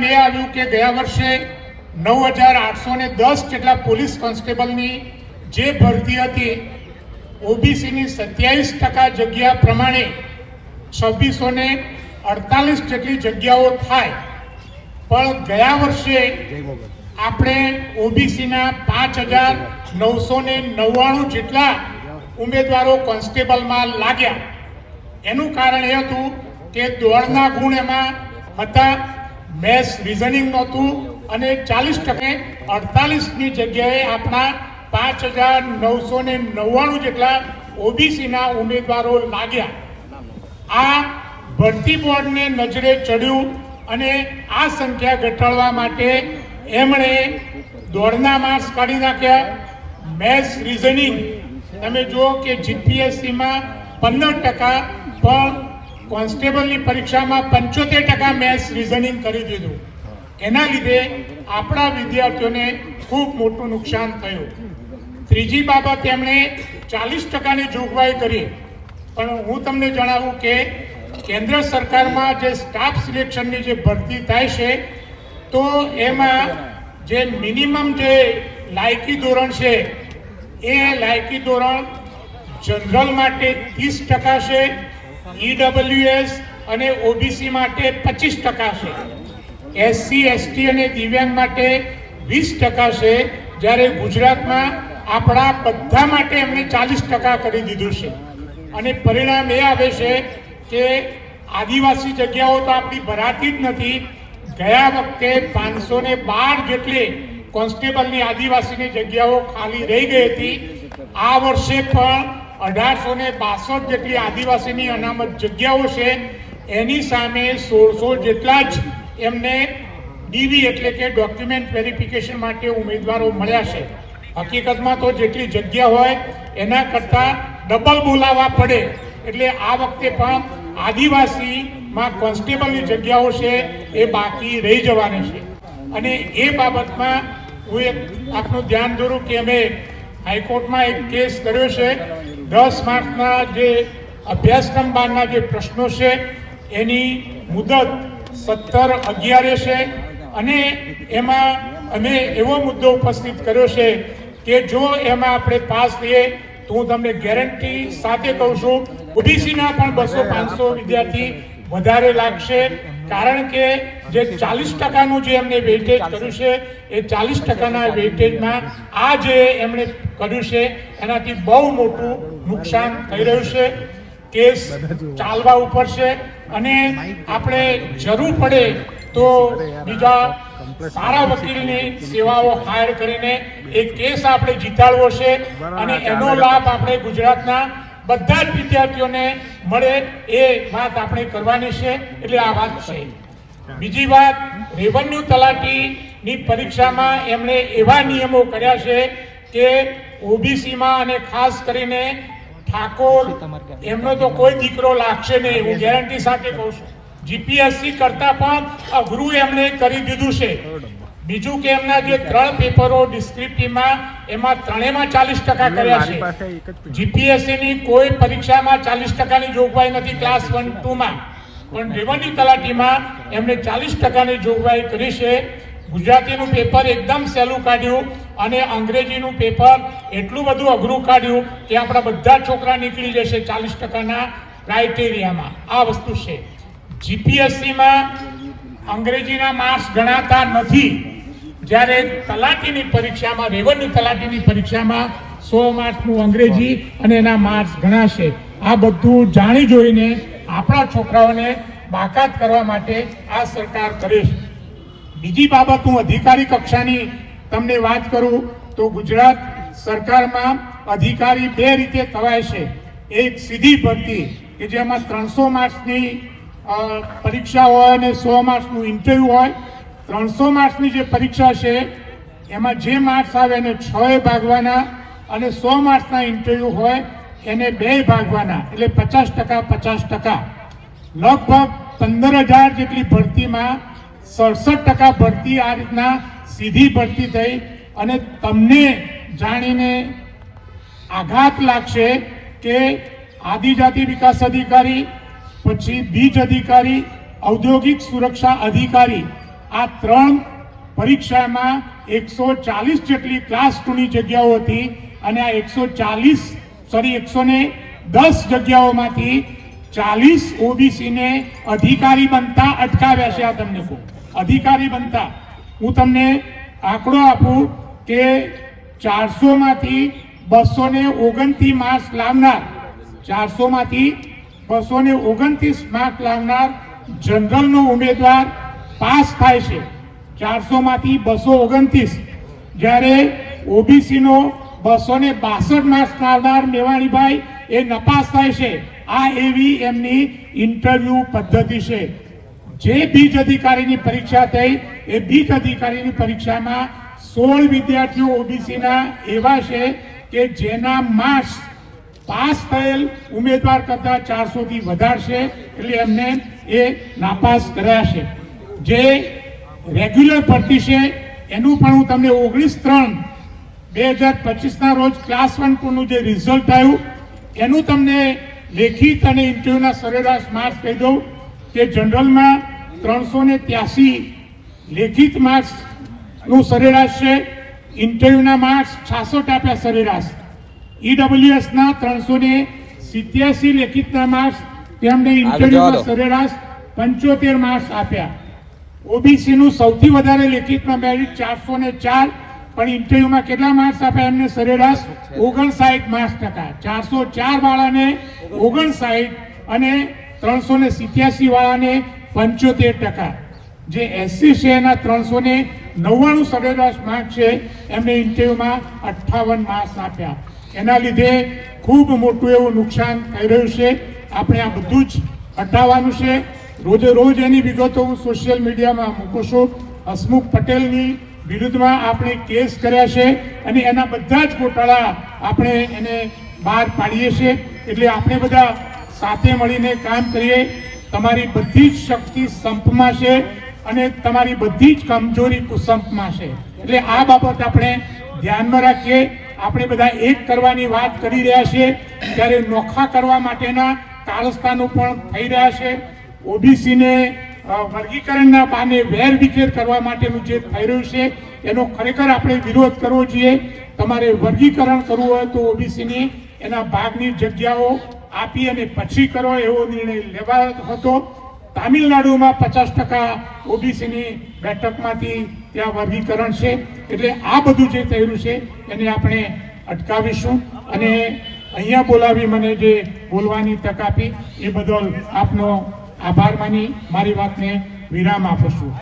એ આવ્યું કે ગયા વર્ષે 9,810 જેટલા પોલીસ કોન્સ્ટેબલની જે ભરતી હતી ઓબીસીની 27% જગ્યા પ્રમાણે 2648 જેટલી જગ્યાઓ થાય, પણ ગયા વર્ષે આપણે ઓબીસીના 5,999 જેટલા ઉમેદવારો કોન્સ્ટેબલમાં લાગ્યા. એનું કારણ એ હતું કે દોડના ગુણ એમાં હતા, મેથ્સ રિઝનિંગ નહોતું અને 40%, 48ની જગ્યાએ આપણા 5,999 જેટલા ઓબીસીના ઉમેદવારો લાગ્યા. આ ભરતી બોર્ડને નજરે ચડ્યું અને આ સંખ્યા ઘટાડવા માટે એમણે દોડના માર્ક્સ કાઢી નાખ્યા. મેથ્સ રિઝનિંગ તમે જુઓ કે જીપીએસસીમાં 15%, પણ કોન્સ્ટેબલની પરીક્ષામાં 75% મેથ્સ રિઝનિંગ કરી દીધું. એના લીધે આપણા વિદ્યાર્થીઓને ખૂબ મોટું નુકસાન થયું. ત્રીજી બાબત, એમણે 40%ની જોગવાઈ કરી, પણ હું તમને જણાવું કે કેન્દ્ર સરકારમાં જે સ્ટાફ સિલેક્શનની જે ભરતી થાય છે તો એમાં જે મિનિમમ જે લાયકી ધોરણ છે એ લાયકી ધોરણ જનરલ માટે 30% છે, ઈડબ્લ્યુએસ અને ઓબીસી માટે 25% છે, એસસી એસટી અને દિવ્યાંગ માટે 20% છે, જ્યારે ગુજરાતમાં આપણા બધા માટે એમણે 40% કરી દીધું છે. અને પરિણામ એ આવે છે કે આદિવાસી જગ્યાઓ તો આપણી ભરાતી જ નથી. ગયા વખતે 512 જેટલી કોન્સ્ટેબલની આદિવાસીની જગ્યાઓ ખાલી રહી ગઈ હતી. આ વર્ષે પણ 1862 જેટલી આદિવાસીની અનામત જગ્યાઓ છે. એની સામે 1600 જેટલા જ એમને ડીવી એટલે કે ડોક્યુમેન્ટ વેરિફિકેશન માટે ઉમેદવારો મળ્યા છે. હકીકતમાં તો જેટલી જગ્યા હોય એના કરતાં ડબલ બોલાવવા પડે. એટલે આ વખતે પણ આદિવાસીમાં કોન્સ્ટેબલની જગ્યાઓ છે એ બાકી રહી જવાની છે. અને એ બાબતમાં હું એક આપનું ધ્યાન દોરું કે અમે હાઈકોર્ટમાં એક કેસ કર્યો છે. 10 માર્ચના જે અભ્યાસક્રમ બારના જે પ્રશ્નો છે એની મુદત 17/11 છે, અને એમાં અમે એવો મુદ્દો ઉપસ્થિત કર્યો છે કે જો એમાં આપણે પાસ થઈએ તો હું તમને ગેરંટી સાથે કહું છું ઓબીસીના પણ 200-500 વિદ્યાર્થી વધારે લાગશે. કારણ કે જે 40%નું જે એમને વેઇટેજ કર્યું છે એ 40%ના વેઇટેજમાં આ જે એમણે કર્યું છે એનાથી બહુ મોટું નુકસાન થઈ રહ્યું છે. કેસ ચાલવા ઉપર છે અને આપણે જરૂર પડે તો બીજા સારા વકીલની સેવાઓ હાયર કરીને એ કેસ આપણે જીતાડવો છે અને એનો લાભ આપણે ગુજરાતના બધા જ વિદ્યાર્થીઓને મળે એ વાત આપણે કરવાની છે. એટલે આ વાત છે. બીજી વાત, રેવન્યુ તલાટીની પરીક્ષામાં એમણે એવા નિયમો કર્યા છે કે ઓબીસીમાં અને ખાસ કરીને ઠાકોર એમનો તો કોઈ દીકરો લાગશે નહીં, હું ગેરંટી સાથે કહું છું. જીપીએસસી કરતા પણ અઘરું એમણે કરી દીધું છે. બીજું કે એમના જે 3 પેપરો ડિસ્ક્રિપ્ટિવમાં એમાં 3માં 40% કર્યા છે. જીપીએસસીની કોઈ પરીક્ષામાં 40%ની જોગવાઈ નથી ક્લાસ 1, 2માં, પણ રેવન્યુ તલાટીમાં એમણે 40%ની જોગવાઈ કરી છે. ગુજરાતીનું પેપર એકદમ સહેલું કાઢ્યું અને અંગ્રેજીનું પેપર એટલું બધું અઘરું કાઢ્યું કે આપણા બધા છોકરા નીકળી જશે 40%ના ક્રાઇટેરિયામાં. આ વસ્તુ છે. જીપીએસસીમાં અંગ્રેજીના માર્ક્સ ગણાતા નથી, જ્યારે તલાટીની પરીક્ષામાં રેવન્યુ તલાટીની પરીક્ષામાં 100 માર્ક્સનું અંગ્રેજી અને એના માર્ક્સ ગણાશે. આ બધું જાણી જોઈને આપણા છોકરાઓને બાકાત કરવા માટે આ સરકાર કરે છે. બીજી બાબત, હું અધિકારી કક્ષાની તમને વાત કરું તો ગુજરાત સરકારમાં અધિકારી 2 રીતે થવાય છે. એક સીધી ભરતી કે જેમાં 300 માર્ક્સની પરીક્ષા હોય અને 100 માર્ક્સનું ઇન્ટરવ્યુ હોય. 300 માર્ક્સની જે પરીક્ષા છે એમાં જે માર્ક્સ આવે એને 6 ભાગવાના અને 100 માર્ક્સના ઇન્ટરવ્યુ હોય એને 2 ભાગવાના, એટલે 50%. લગભગ 15,000 જેટલી ભરતીમાં 67% ભરતી આ રીતના સીધી ભરતી થઈ. અને તમને જાણીને આઘાત લાગશે કે આદિજાતિ વિકાસ અધિકારી, પછી બીજ અધિકારી, ઔદ્યોગિક સુરક્ષા અધિકારી, આ 3 પરીક્ષામાં 140 જેટલી ક્લાસ 2ની જગ્યાઓ હતી અને આ 110 જગ્યાઓમાંથી 40 ઓબીસીને અધિકારી બનતા અટકાવ્યા છે. આ તમને કહું, અધિકારી બનતા. હું તમને આંકડો આપું કે 400માંથી 229 માર્ક્સ લાવનાર, 400માંથી 229 માર્ક્સ લાવનાર જનરલનો ઉમેદવાર પાસ થાય છે. 400માંથી 229, જ્યારે ઓબીસીનો 262 માર્ક્સ લાવનાર મેવાણીભાઈ એ નપાસ થાય છે. આ એવી એમની ઇન્ટરવ્યુ પદ્ધતિ છે. જે બીજ અધિકારીની પરીક્ષા થઈ એ બીજ અધિકારીની પરીક્ષામાં 16 વિદ્યાર્થીઓ ઓબીસીના એવા છે કે જેના માર્ક્સ પાસ થયેલ ઉમેદવાર કરતા 400થી વધારે છે, એટલે એમને એ નાપાસ કર્યા છે. જે રેગ્યુલર ભરતી છે એનું પણ હું તમને 19/3/2025 રોજ ક્લાસ 1 નું જે રિઝલ્ટ આવ્યું એનું તમને લેખિત અને ઇન્ટરવ્યુના સરેરાશ માર્ક્સ કહી દઉં કે જનરલમાં 383 લેખિત માર્ક્સ નું સરેરાશ છે. ઇન્ટરવ્યુના માર્ક્સ 66 આપ્યા સરેરાશ. ઈડબ્લ્યુએસ ના 387 લેખિતના માર્ક્સ, તેમને ઇન્ટરવ્યુમાં સરેરાશ 75 માર્ક્સ આપ્યા. ઓબીસી નું સૌથી વધારે લેખિતમાં મેરિટ 404, પણ ઇન્ટરવ્યુમાં કેટલા માર્ક્સ આપ્યા એમને સરેરાશ 59 માર્ક્સ ટકા. 404 વાળાને 59 અને 387 વાળાને 75%. જે એસસી છે એના 399 સરેરાશ માર્ક્સ છે, એમને ઇન્ટરવ્યુમાં 58 માર્ક્સ આપ્યા. એના લીધે ખૂબ મોટું એવું નુકસાન થઈ રહ્યું છે. આપણે આ બધું જ હટાવવાનું છે. રોજે રોજ એની વિગતો હું સોશિયલ મીડિયામાં મૂકું છું. હસમુખ પટેલની વિરુદ્ધમાં આપણે કેસ કર્યા છે અને એના બધા જ ગોટાળા આપણે એને બહાર પાડીએ છીએ. એટલે આપણે બધા સાથે મળીને કામ કરીએ. તમારી બધી જ શક્તિ સંપમાં છે અને તમારી બધી જ કમજોરી કુસંપમાં છે. એટલે આ બાબત આપણે ધ્યાનમાં રાખીએ. આપણે બધા એક કરવાની વાત કરી રહ્યા છીએ ત્યારે નોખા કરવા માટેના કારસ્તાનો પણ થઈ રહ્યા છે. ઓબીસીને વર્ગીકરણના બહાને વેરવિખેર કરવા માટેનું જે થઈ રહ્યું છે એનો ખરેખર આપણે વિરોધ કરવો જોઈએ. તમારે વર્ગીકરણ કરવું હોય તો ઓબીસીની એના ભાગની જગ્યાઓ આપી અને પછી કરો એવો નિર્ણય લેવાયો હતો. તામિલનાડુમાં 50% ઓબીસીની બેઠકમાંથી ત્યાં વર્ગીકરણ છે. એટલે આ બધું જે થઈ રહ્યું છે એને આપણે અટકાવીશું. અને અહીંયા બોલાવી મને જે બોલવાની તક આપી એ બદલ આપનો આભાર માની મારી વાતને વિરામ આપું છું.